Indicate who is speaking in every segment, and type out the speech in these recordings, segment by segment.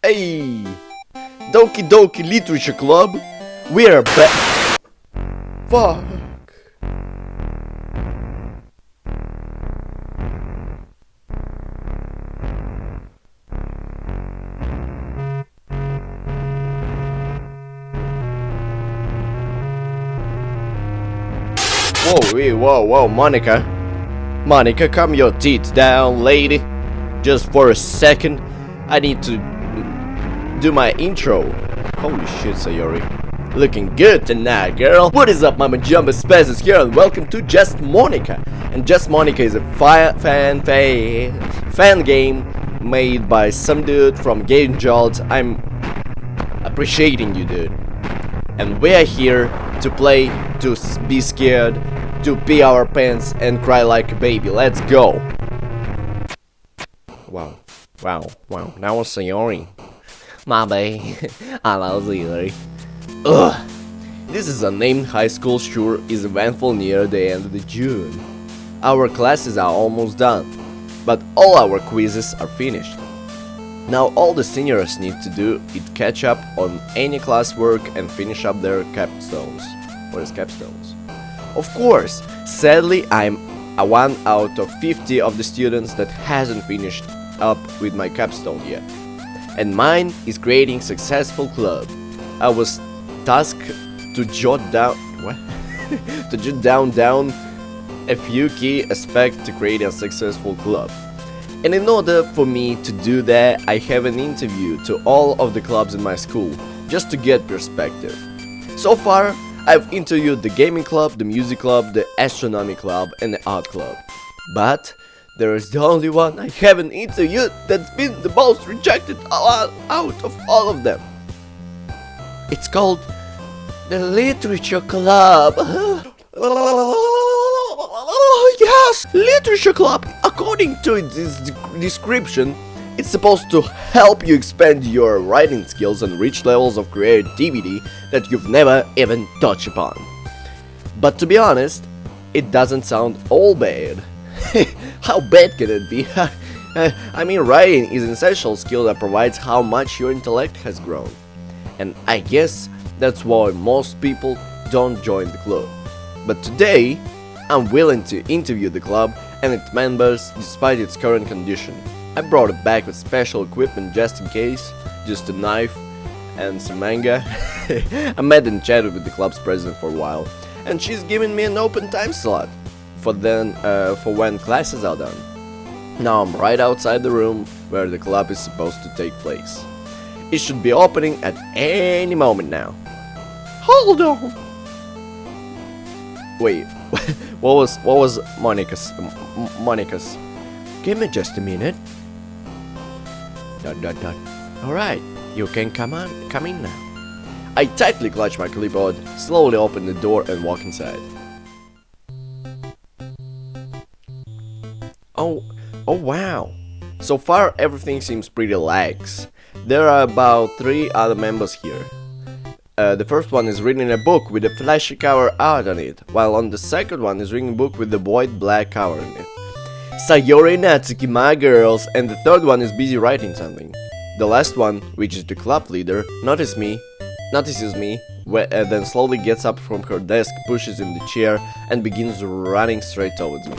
Speaker 1: Hey! Doki Doki Literature Club, we're back. Fuck. Whoa, Monica. Monica, calm your teeth down, lady. Just for a second, I need to do my intro. Holy shit, Sayori. Looking good tonight, girl. What is up, Mama Jumbo Spazzes here, and welcome to Just Monica. And Just Monica is a fan game made by some dude from Game Jolt. I'm appreciating you, dude. And we are here to play, to be scared, to pee our pants and cry like a baby. Let's go. Wow. That was Sayori. My bad. I love Yuri. Ugh. This is unnamed high school sure is eventful near the end of the June. Our classes are almost done, but all our quizzes are finished. Now all the seniors need to do is catch up on any classwork and finish up their capstones. What is capstones? Of course, sadly I'm a 1 out of 50 of the students that hasn't finished up with my capstone yet. And mine is creating successful club. I was tasked to jot down a few key aspects to create a successful club. And in order for me to do that, I have an interview to all of the clubs in my school, just to get perspective. So far, I've interviewed the gaming club, the music club, the astronomy club, and the art club. But there is the only one I haven't interviewed that's been the most rejected out of all of them. It's called the Literature Club. Yes, Literature Club. According to its description, it's supposed to help you expand your writing skills and reach levels of creativity that you've never even touched upon. But to be honest, it doesn't sound all bad. How bad can it be? I mean, writing is an essential skill that provides how much your intellect has grown. And I guess that's why most people don't join the club. But today, I'm willing to interview the club and its members despite its current condition. I brought it back with special equipment just in case, just a knife and some manga. I met and chatted with the club's president for a while, and she's given me an open time slot for when classes are done. Now I'm right outside the room where the club is supposed to take place. It should be opening at any moment now. Hold on. Wait, what was Monica's? Give me just a minute. ... Alright, you can come in now. I tightly clutch my clipboard, slowly open the door and walk inside. Oh wow. So far everything seems pretty lax. There are about 3 other members here. The first one is reading a book with a flashy cover art on it, while on the second one is reading a book with the white black cover on it. Sayori Natsuki, my girls, and the third one is busy writing something. The last one, which is the club leader, notices me, then slowly gets up from her desk, pushes in the chair, and begins running straight towards me.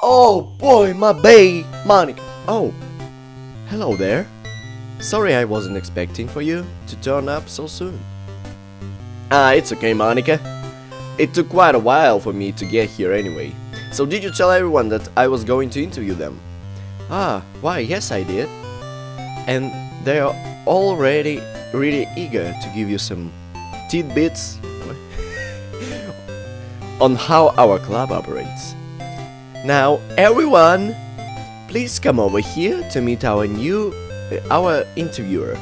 Speaker 1: Oh boy, my bae, Monica. Oh, hello there. Sorry I wasn't expecting for you to turn up so soon. It's okay, Monica. It took quite a while for me to get here anyway. So did you tell everyone that I was going to interview them? Why, yes I did. And they are already really eager to give you some tidbits on how our club operates. Now everyone, please come over here to meet our interviewer.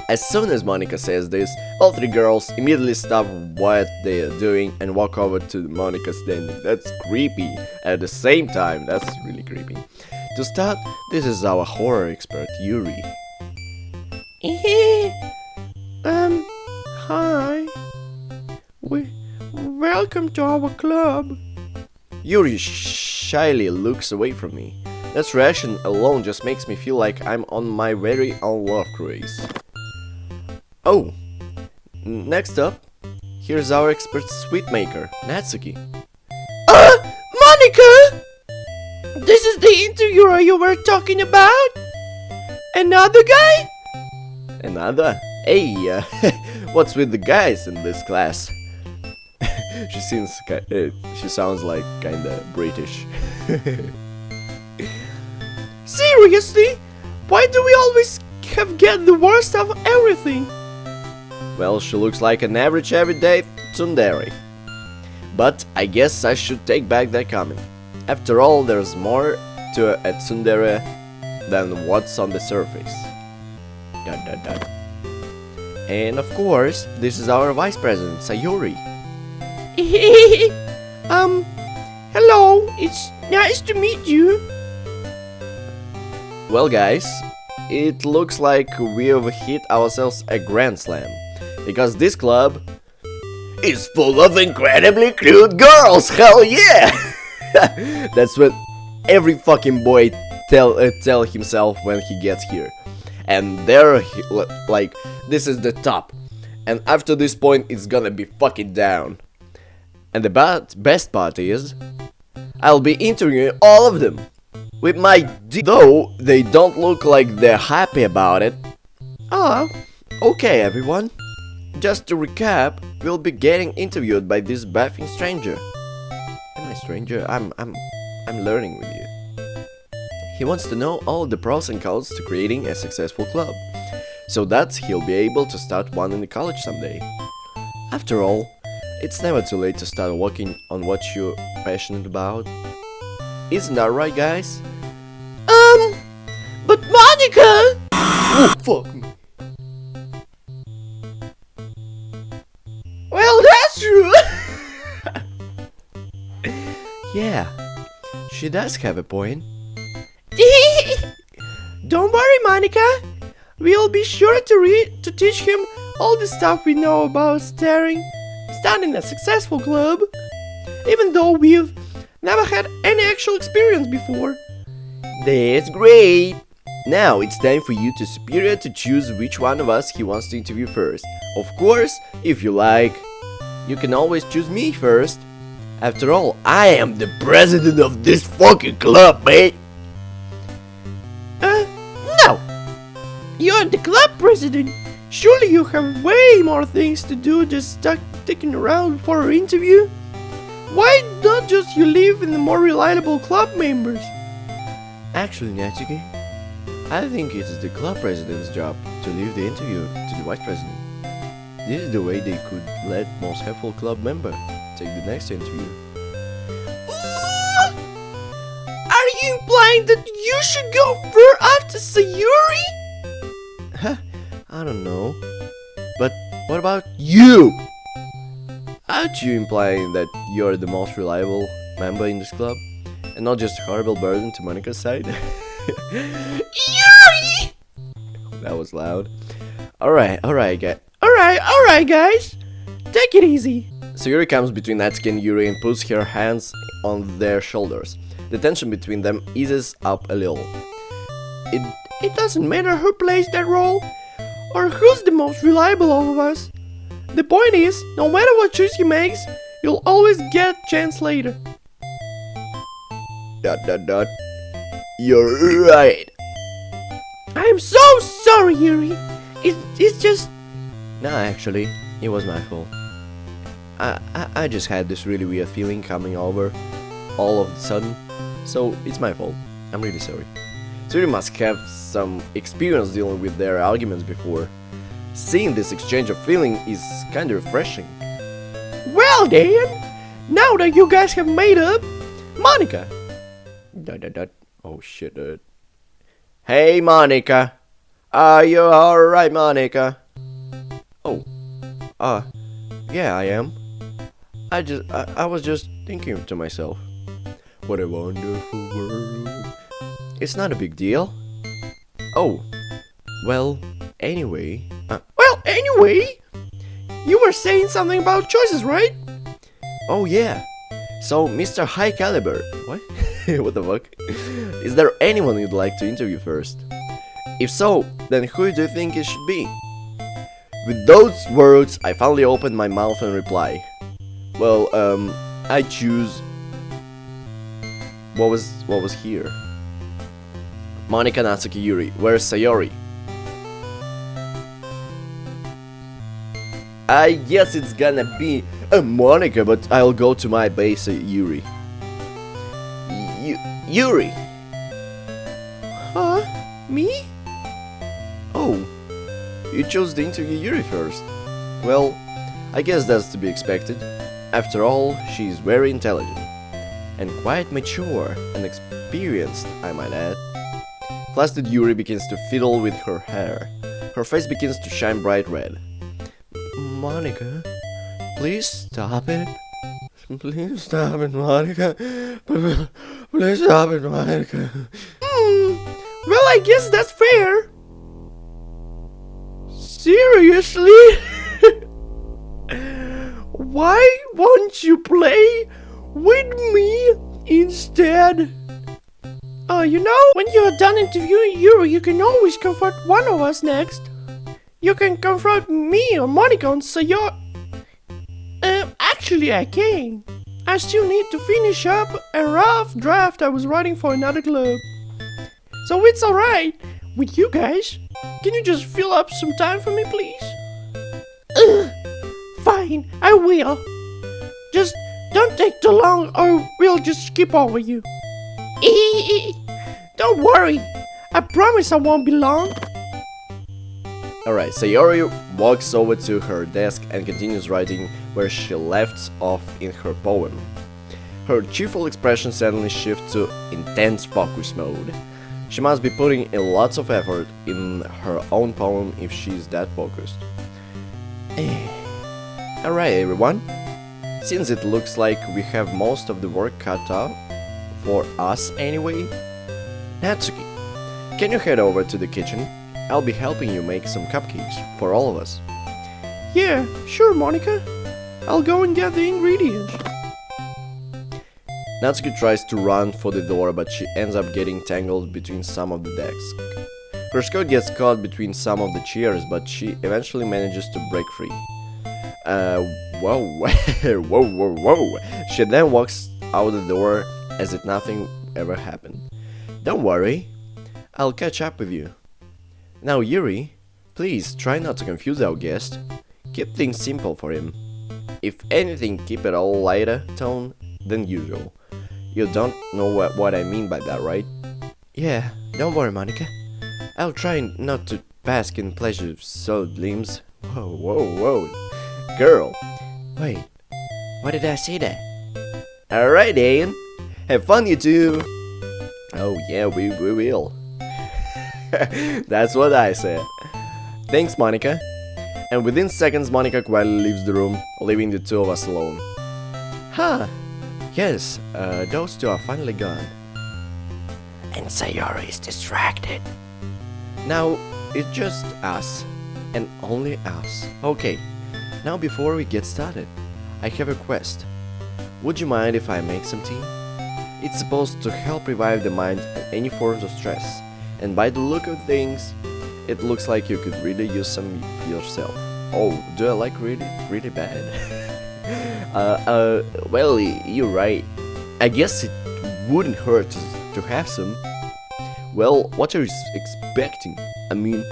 Speaker 1: As soon as Monica says this, all 3 girls immediately stop what they are doing and walk over to Monica standing. That's creepy. At the same time, that's really creepy. To start, this is our horror expert, Yuri. Hi. Welcome to our club. Yuri shyly looks away from me. That reaction alone just makes me feel like I'm on my very own love cruise. Oh, next up, here's our expert sweet maker, Natsuki.
Speaker 2: Monica! This is the interviewer you were talking about? Another guy?
Speaker 1: Another? Hey, what's with the guys in this class? She sounds like kinda British.
Speaker 2: Seriously? Why do we always get the worst of everything?
Speaker 1: Well, she looks like an average everyday tsundere. But I guess I should take back that comment. After all, there's more to a tsundere than what's on the surface. Dot dot dot. And of course, this is our vice president, Sayuri.
Speaker 2: Hello, it's nice to meet you.
Speaker 1: Well guys, it looks like we've hit ourselves a grand slam. Because this club is full of incredibly cute girls, hell yeah! That's what every fucking boy tell himself when he gets here. And like, this is the top. And after this point, it's gonna be fucking down. And the best part is, I'll be interviewing all of them. With my though they don't look like they're happy about it. Ah, okay everyone. Just to recap, we'll be getting interviewed by this baffling stranger. Am I a stranger? I'm learning with you. He wants to know all the pros and cons to creating a successful club, so that he'll be able to start one in the college someday. After all, it's never too late to start working on what you're passionate about. Isn't that right, guys?
Speaker 2: But Monica!
Speaker 1: Oh, fuck me.
Speaker 2: Well, that's true.
Speaker 1: Yeah, she does have a point.
Speaker 2: Don't worry, Monica. We'll be sure to teach him all the stuff we know about starting a successful club, even though we've never had any actual experience before.
Speaker 1: That's great! Now it's time for you to Superior to choose which one of us he wants to interview first. Of course, if you like, you can always choose me first. After all, I am the president of this fucking club, mate!
Speaker 2: No! You're the club president! Surely you have way more things to do just sticking around for an interview? Why don't just you leave in the more reliable club members?
Speaker 1: Actually, Natsuki, I think it's the club president's job to leave the interview to the vice president. This is the way they could let most helpful club member take the next interview.
Speaker 2: Are you implying that you should go first after Sayuri?
Speaker 1: I don't know. But what about you? Aren't you implying that you're the most reliable member in this club? And not just a horrible burden to Monica's side?
Speaker 2: Yuri!
Speaker 1: That was loud. Alright, guys.
Speaker 2: Alright, guys. Take it easy.
Speaker 1: So Yuri comes between Natsuki and Yuri and puts her hands on their shoulders. The tension between them eases up a little.
Speaker 2: It doesn't matter who plays that role, or who's the most reliable of us. The point is, no matter what choice he makes, you'll always get a chance later. ...
Speaker 1: You're right.
Speaker 2: I'm so sorry, Yuri. It's just...
Speaker 1: Nah, actually, it was my fault. I just had this really weird feeling coming over all of a sudden, so it's my fault. I'm really sorry. So you must have some experience dealing with their arguments before. Seeing this exchange of feeling is kinda refreshing.
Speaker 2: Well then, now that you guys have made up, Monica.
Speaker 1: Oh shit, dude. Hey Monica, are you alright, Monica? Oh, yeah, I am. I was just thinking to myself, what a wonderful world. It's not a big deal. Oh, well, anyway.
Speaker 2: You were saying something about choices, right?
Speaker 1: Oh yeah. So, Mr. High Caliber. What? What the fuck? Is there anyone you'd like to interview first? If so, then who do you think it should be? With those words, I finally opened my mouth and reply. Well, I choose... What was here? Monika, Natsuki, Yuri. Where's Sayori? I guess it's gonna be a Monika, but I'll go to my base, Yuri. Yuri!
Speaker 2: Huh? Me?
Speaker 1: Oh, you chose to interview Yuri first. Well, I guess that's to be expected. After all, she's very intelligent. And quite mature and experienced, I might add. Flustered Yuri begins to fiddle with her hair. Her face begins to shine bright red. Monika, please stop it. Please stop it, Monika. Please stop it, Monika.
Speaker 2: Well, I guess that's fair. Seriously? Why won't you play with me instead? You know, when you're done interviewing Yuri, you can always confront one of us next. You can confront me or Monika and Sayori. Actually, I can. I still need to finish up a rough draft I was writing for another club. So it's alright with you guys. Can you just fill up some time for me, please? Fine, I will. Just don't take too long or we'll just skip over you. Don't worry. I promise I won't be long.
Speaker 1: Alright, Sayori walks over to her desk and continues writing where she left off in her poem. Her cheerful expression suddenly shifts to intense focus mode. She must be putting in lots of effort in her own poem if she's that focused. Alright everyone, since it looks like we have most of the work cut out for us anyway, Natsuki, can you head over to the kitchen? I'll be helping you make some cupcakes for all of us.
Speaker 2: Yeah, sure, Monika. I'll go and get the ingredients.
Speaker 1: Natsuki tries to run for the door, but she ends up getting tangled between some of the desks. Her skirt gets caught between some of the chairs, but she eventually manages to break free. Whoa, whoa. She then walks out the door as if nothing ever happened. Don't worry, I'll catch up with you. Now Yuri, please try not to confuse our guest. Keep things simple for him. If anything, keep it a lighter tone than usual. You don't know what I mean by that, right? Yeah, don't worry, Monika. I'll try not to bask in pleasure-soaked limbs. Whoa. Girl, wait, what did I say there? Alright, Ian. Have fun, you two. Oh yeah, we will. That's what I said. Thanks, Monika. And within seconds, Monika quietly leaves the room, leaving the two of us alone. Huh. Yes, those two are finally gone. And Sayori is distracted. Now, it's just us. And only us. Okay, now before we get started, I have a request. Would you mind if I make some tea? It's supposed to help revive the mind and any forms of stress. And by the look of things, it looks like you could really use some yourself. Oh, do I like really bad? Well, you're right. I guess it wouldn't hurt to have some. Well, what are you expecting? I mean,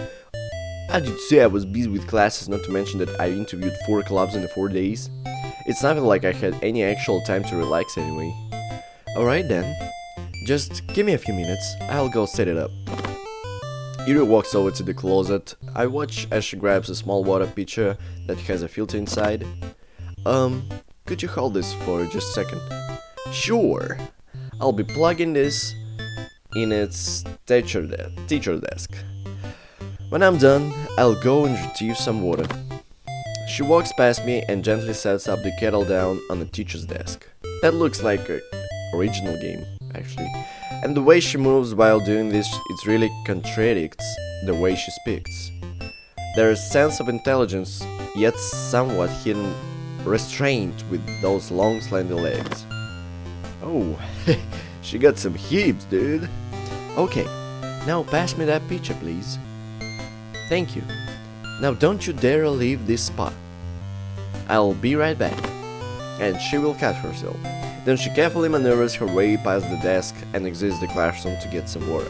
Speaker 1: I did say I was busy with classes, not to mention that I interviewed 4 clubs in the 4 days. It's not like I had any actual time to relax anyway. Alright then, just give me a few minutes, I'll go set it up. Yuri walks over to the closet. I watch as she grabs a small water pitcher that has a filter inside. Could you hold this for just a second? Sure. I'll be plugging this in its teacher desk. When I'm done, I'll go and retrieve some water. She walks past me and gently sets up the kettle down on the teacher's desk. That looks like an original game, actually. And the way she moves while doing this, it really contradicts the way she speaks. There's a sense of intelligence, yet somewhat hidden restraint with those long slender legs. Oh, She got some hips, dude.
Speaker 2: Okay, now pass me that picture, please. Thank you. Now don't you dare leave this spot. I'll be right back.
Speaker 1: And she will catch herself. Then she carefully maneuvers her way past the desk and exits the classroom to get some water.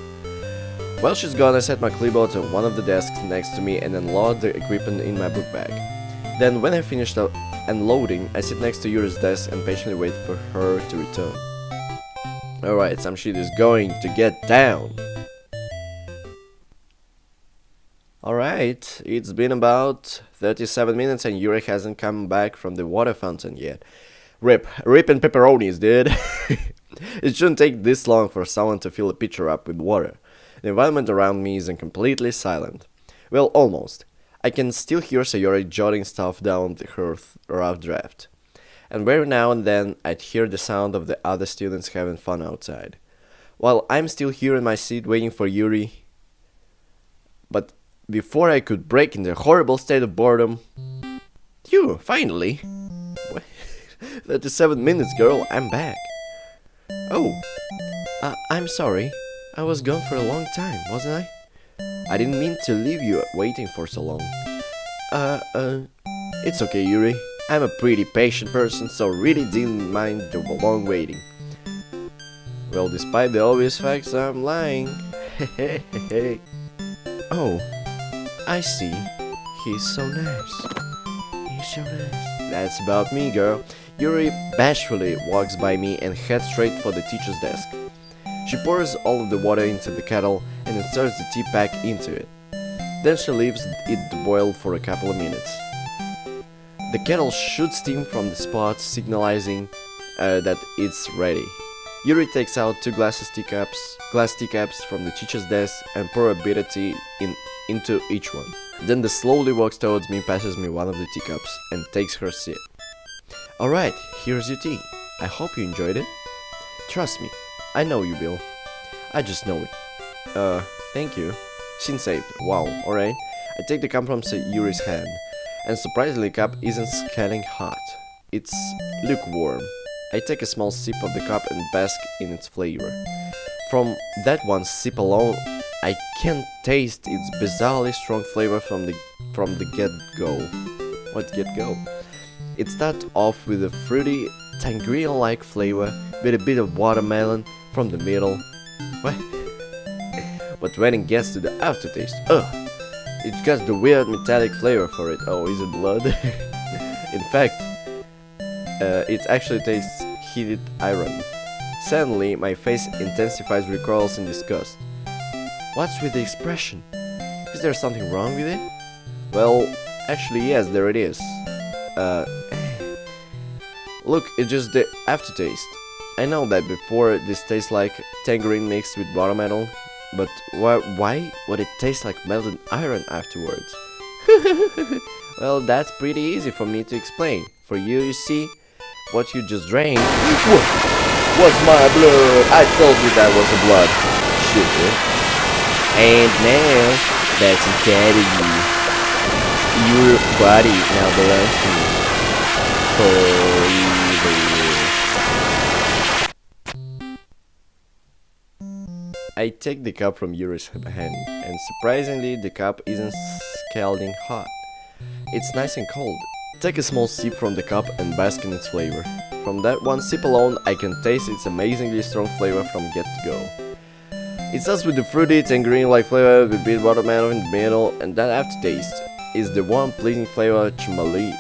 Speaker 1: While she's gone, I set my clipboard on one of the desks next to me and unload the equipment in my book bag. Then, when I finished unloading, I sit next to Yuri's desk and patiently wait for her to return. Alright, some shit is going to get down. Alright, it's been about 37 minutes and Yuri hasn't come back from the water fountain yet. Rip and pepperonis, dude. It shouldn't take this long for someone to fill a pitcher up with water. The environment around me isn't completely silent. Well, almost. I can still hear Sayori jotting stuff down her rough draft. And every now and then I'd hear the sound of the other students having fun outside. While I'm still here in my seat waiting for Yuri. But before I could break in the horrible state of boredom... You, finally! 37 minutes, girl, I'm back. Oh, I'm sorry. I was gone for a long time, wasn't I? I didn't mean to leave you waiting for so long. It's okay, Yuri. I'm a pretty patient person, so really didn't mind the long waiting. Well, despite the obvious facts, I'm lying. Oh, I see. He's so nice. He's so nice. That's about me, girl. Yuri bashfully walks by me and heads straight for the teacher's desk. She pours all of the water into the kettle and inserts the tea pack into it. Then she leaves it to boil for a couple of minutes. The kettle shoots steam from the spot, signalizing that it's ready. Yuri takes out two glass teacups from the teacher's desk and pour a bit of tea into each one. Then slowly walks towards me, passes me one of the teacups, and takes her sip. Alright, here's your tea. I hope you enjoyed it. Trust me, I know you will. I just know it. Thank you. Scene saved. Wow, alright. I take the cup from Yuri's hand, and surprisingly the cup isn't scalding hot. It's lukewarm. I take a small sip of the cup and bask in its flavor. From that one sip alone, I can taste its bizarrely strong flavor from the get-go. What get-go? It starts off with a fruity, tangerine-like flavor with a bit of watermelon from the middle. What? But when it gets to the aftertaste, it got the weird metallic flavor for it. Oh, is it blood? In fact, it actually tastes heated iron. Suddenly, my face intensifies recoils in disgust. What's with the expression? Is there something wrong with it? Well, actually yes, there it is. Look, it's just the aftertaste. I know that before this tastes like tangerine mixed with watermelon, but why would it taste like melted iron afterwards? Well, that's pretty easy for me to explain. For you see, what you just drank was my blood. I told you that was the blood. Shit, dude. And now, that's inside of you. Your body now belongs to me. Forever. I take the cup from Yuri's hand, and surprisingly, the cup isn't scalding hot. It's nice and cold. Take a small sip from the cup and bask in its flavor. From that one sip alone, I can taste its amazingly strong flavor from get-go. It starts with the fruity, tangerine-like flavor with a bit of watermelon in the middle, and that aftertaste is the warm, pleasing flavor chumali.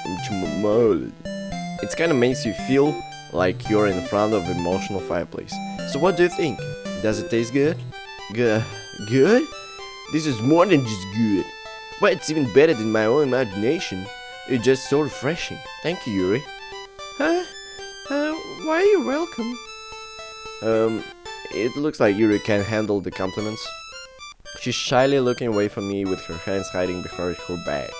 Speaker 1: It kinda makes you feel like you're in front of an emotional fireplace. So what do you think? Does it taste good? Good? This is more than just good. But it's even better than my own imagination. It's just so refreshing. Thank you, Yuri.
Speaker 2: Why are you welcome?
Speaker 1: It looks like Yuri can handle the compliments. She's shyly looking away from me with her hands hiding behind her back.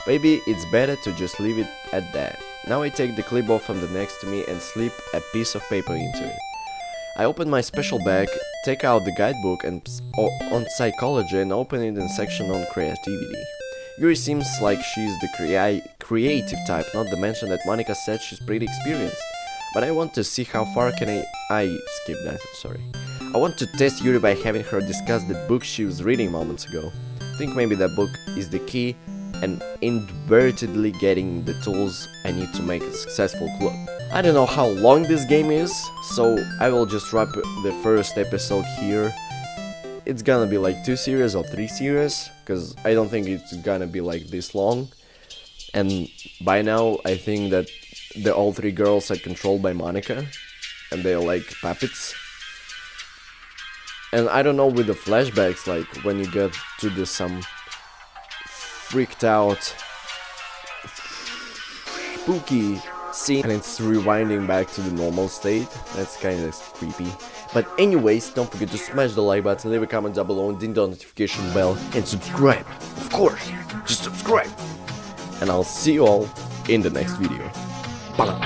Speaker 1: Maybe it's better to just leave it at that. Now I take the clipboard from the next to me and slip a piece of paper into it. I open my special bag, take out the guidebook on psychology and open it in the section on creativity. Yuri seems like she's the creative type, not to mention that Monica said she's pretty experienced. But I want to see how far can I skip that, sorry. I want to test Yuri by having her discuss the book she was reading moments ago. I think maybe that book is the key and inadvertently getting the tools I need to make a successful club. I don't know how long this game is, so I will just wrap the first episode here. It's gonna be like 2 series or 3 series, because I don't think it's gonna be like this long. And by now I think that all 3 girls are controlled by Monica, and they're like puppets. And I don't know with the flashbacks, like when you get to some freaked out spooky scene and it's rewinding back to the normal state, that's kind of creepy. But anyways, don't forget to smash the like button, leave a comment down below, and ding the notification bell, and subscribe, of course, just subscribe. And I'll see you all in the next video. Bye.